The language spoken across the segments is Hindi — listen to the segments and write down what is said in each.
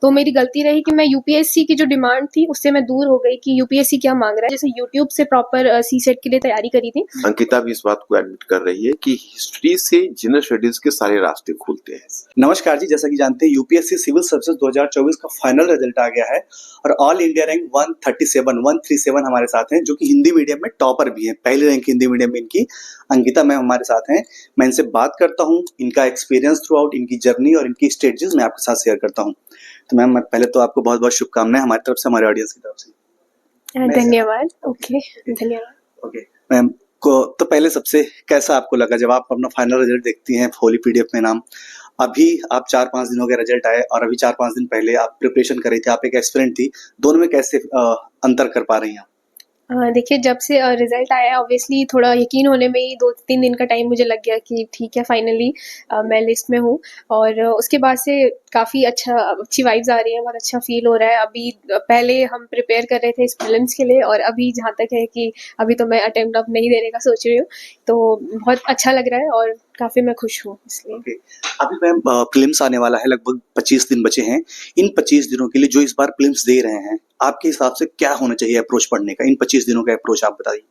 तो मेरी गलती रही कि मैं यूपीएससी की जो डिमांड थी उससे मैं दूर हो गई कि यूपीएससी क्या मांग रहा है। जैसे यूट्यूब से प्रॉपर सीसेट के लिए तैयारी करी थी। अंकिता भी इस बात को एडमिट कर रही है कि हिस्ट्री से जनरल स्टडीज के सारे रास्ते खुलते हैं। नमस्कार जी, जैसा कि जानते हैं यूपीएससी सिविल सर्विसेज 2024 का फाइनल रिजल्ट आ गया है और ऑल इंडिया रैंक 137 हमारे साथ हैं, जो कि हिंदी मीडियम में टॉपर भी हैं। पहले रैंक हिंदी मीडियम में इनकी अंकिता मैम हमारे साथ हैं। मैं इनसे बात करता हूं, इनका एक्सपीरियंस थ्रू आउट, इनकी जर्नी और इनकी स्ट्रेटजीज मैं आपके साथ शेयर करता हूं। तो मैम पहले तो आपको बहुत बहुत शुभकामनाएं हमारी तरफ से, हमारे ऑडियंस की तरफ से। धन्यवाद। ओके, धन्यवाद। ओके मैम को तो पहले सबसे कैसा आपको लगा जब आप अपना फाइनल रिजल्ट देखती हैं होली पीडीएफ में नाम? अभी आप 4-5 दिन हो गए रिजल्ट आए और अभी 4-5 दिन पहले आप प्रिपरेशन कर रही थी, आप एक एस्पिरेंट थी, दोनों में कैसे अंतर कर पा रही हैं? देखिए, जब से रिजल्ट आया ऑब्वियसली थोड़ा यकीन होने में ही 2-3 दिन का टाइम मुझे लग गया कि ठीक है फाइनली मैं लिस्ट में हूँ। और उसके बाद से काफ़ी अच्छी वाइब्स आ रही हैं, बहुत अच्छा फील हो रहा है। अभी पहले हम प्रिपेयर कर रहे थे इस प्रीलिम्स के लिए और अभी जहाँ तक है कि अभी तो मैं अटेम्प्ट अब नहीं देने का सोच रही हूँ, तो बहुत अच्छा लग रहा है और काफ़ी मैं खुश हूँ इसलिए। Okay. अभी मैम प्रीलिम्स आने वाला है, लगभग 25 दिन बचे हैं। इन 25 दिनों के लिए जो इस बार प्रीलिम्स दे रहे हैं, आपके हिसाब से क्या होना चाहिए अप्रोच पढ़ने का? इन 25 दिनों का अप्रोच आप बताइए।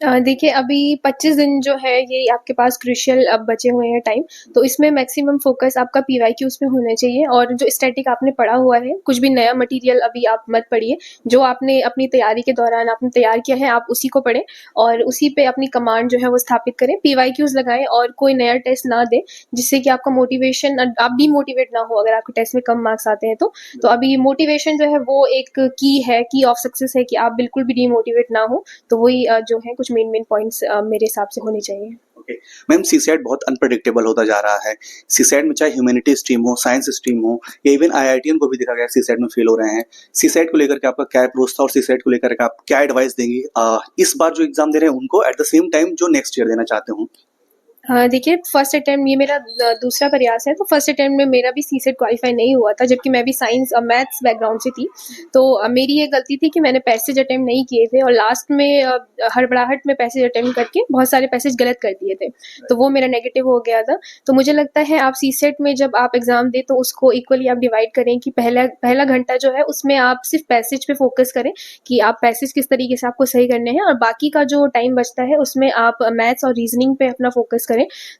देखिए, अभी 25 दिन जो है ये आपके पास क्रूशियल अब बचे हुए हैं टाइम, तो इसमें मैक्सिमम फोकस आपका पीवाईक्यूज पे होना चाहिए। और जो स्टैटिक आपने पढ़ा हुआ है, कुछ भी नया मटेरियल अभी आप मत पढ़िए। जो आपने अपनी तैयारी के दौरान आपने तैयार किया है आप उसी को पढ़ें और उसी पे अपनी कमांड जो है वो स्थापित करें। पीवाईक्यूज लगाएं और कोई नया टेस्ट ना दें, जिससे कि आपका मोटिवेशन, आप डीमोटिवेट ना हो अगर आपके टेस्ट में कम मार्क्स आते हैं तो अभी मोटिवेशन जो है वो एक की ऑफ सक्सेस है कि आप बिल्कुल भी डीमोटिवेट ना हो। तो वही जो है कुछ मेन पॉइंट्स मेरे हिसाब से होने चाहिए। ओके मैम, सीसेट बहुत अनप्रेडिक्टेबल होता जा रहा है। सीसेट में चाहे ह्यूमैनिटी स्ट्रीम हो, साइंस स्ट्रीम हो, या इवन आईआईटीएन को भी देखा गया सीसेट में फेल हो रहे हैं। सीसेट को लेकर के आपका क्या अप्रोच था और सीसेट को लेकर के आप क्या एडवाइस देंगी इस बार जो एग्जाम दे रहे हैं उनको, एट द सेम टाइम जो नेक्स्ट ईयर देना चाहते हो? देखिए, फर्स्ट अटेम्प्ट ये मेरा दूसरा प्रयास है, तो फर्स्ट अटेम्प्ट में मेरा भी सीसेट क्वालिफाई नहीं हुआ था, जबकि मैं भी साइंस और मैथ्स बैकग्राउंड से थी। तो मेरी ये गलती थी कि मैंने पैसेज अटेम्प्ट नहीं किए थे और लास्ट में हड़बड़ाहट में पैसेज अटेम्प्ट करके बहुत सारे पैसेज गलत कर दिए थे, तो वो मेरा नेगेटिव हो गया था। तो मुझे लगता है आप सीसेट में जब आप एग्जाम दें तो उसको इक्वली आप डिवाइड करें कि पहला घंटा जो है उसमें आप सिर्फ पैसेज पे फोकस करें कि आप पैसेज किस तरीके से आपको सही करने हैं, और बाकी का जो टाइम बचता है उसमें आप मैथ्स और रीजनिंग पे अपना फोकस करें।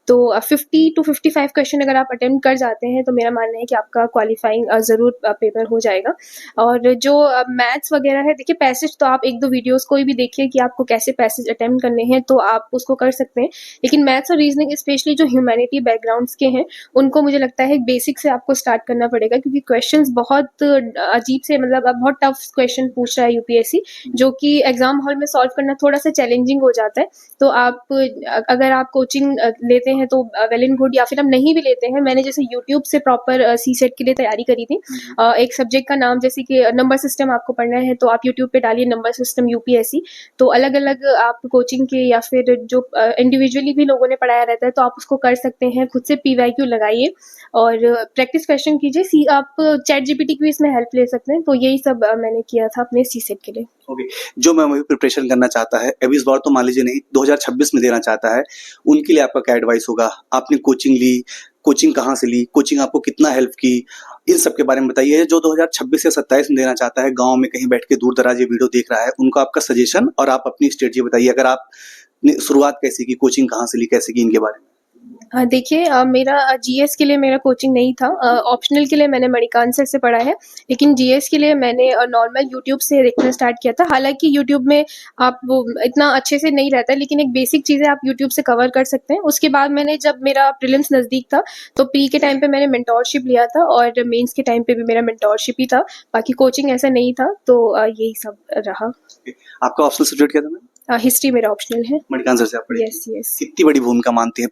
तो 50 to 55 क्वेश्चन अगर आप अटेम्प्ट कर जाते हैं तो मेरा मानना है कि आपका क्वालिफाइंग जरूर पेपर हो जाएगा। और जो मैथ्स वगैरह है, देखिए पैसेज तो आप 1-2 वीडियोस कोई भी देखिए कि आपको कैसे पैसेज अटेम्प्ट करने हैं तो आप उसको कर सकते हैं। लेकिन मैथ्स और रीजनिंग स्पेशली जो ह्यूमैनिटी बैकग्राउंड्स के हैं उनको मुझे लगता है बेसिक से आपको स्टार्ट करना पड़ेगा, क्योंकि क्वेश्चंस बहुत अजीब से, मतलब अब बहुत टफ क्वेश्चन पूछ रहा है यूपीएससी, जो कि एग्जाम हॉल में सॉल्व करना थोड़ा सा चैलेंजिंग हो जाता है। तो आप अगर आप कोचिंग लेते हैं तो वेल एंड गुड, या फिर हम नहीं भी लेते हैं, मैंने जैसे यूट्यूब से प्रॉपर सीसेट के लिए तैयारी करी थी। एक सब्जेक्ट का नाम जैसे कि नंबर सिस्टम आपको पढ़ना है तो आप यूट्यूब पे डालिए नंबर सिस्टम यूपीएससी, तो अलग अलग आप कोचिंग के या फिर जो इंडिविजुअली भी लोगों ने पढ़ाया रहता है तो आप उसको कर सकते हैं। खुद से पीवाईक्यू लगाइए और प्रैक्टिस क्वेश्चन कीजिए। आप चैट जीपीटी की भी इसमें हेल्प ले सकते हैं। तो यही सब मैंने किया था अपने सीसेट के लिए। ओके जो मैम अभी प्रिपरेशन करना चाहता है, अभी इस बार तो मान लीजिए नहीं, 2026 में देना चाहता है, उनके लिए आपका क्या एडवाइस होगा? आपने कोचिंग ली, कोचिंग कहाँ से ली, कोचिंग आपको कितना हेल्प की, इन सब के बारे में बताइए। जो 2026 या 27 में देना चाहता है, गांव में कहीं बैठ के दूर दराज ये वीडियो देख रहा है, उनको आपका सजेशन और आप अपनी स्ट्रेटजी बताइए। अगर आप शुरुआत कैसे की, कोचिंग कहाँ से ली, कैसे की, इनके बारे में। देखिए, मेरा जीएस के लिए मेरा कोचिंग नहीं था। ऑप्शनल के लिए मैंने मणिकांत सर से पढ़ा है, लेकिन जीएस के लिए मैंने नॉर्मल यूट्यूब से देखना स्टार्ट किया था। हालांकि यूट्यूब में आप वो इतना अच्छे से नहीं रहता, लेकिन एक बेसिक चीज़ें आप यूट्यूब से कवर कर सकते हैं। उसके बाद मैंने, जब मेरा प्रीलिम्स नज़दीक था तो प्री के टाइम पे मैंने मेंटोरशिप लिया था और मेंस के टाइम पे भी मेरा मेंटोरशिप ही था, बाकी कोचिंग ऐसा नहीं था। तो यही सब रहा। आपका ऑप्शनल सब्जेक्ट क्या था? हिस्ट्री मेरा ऑप्शनल है। मणिकांत सर से आप पढ़ी? यस। कितनी बड़ी भूमिका मानती हैं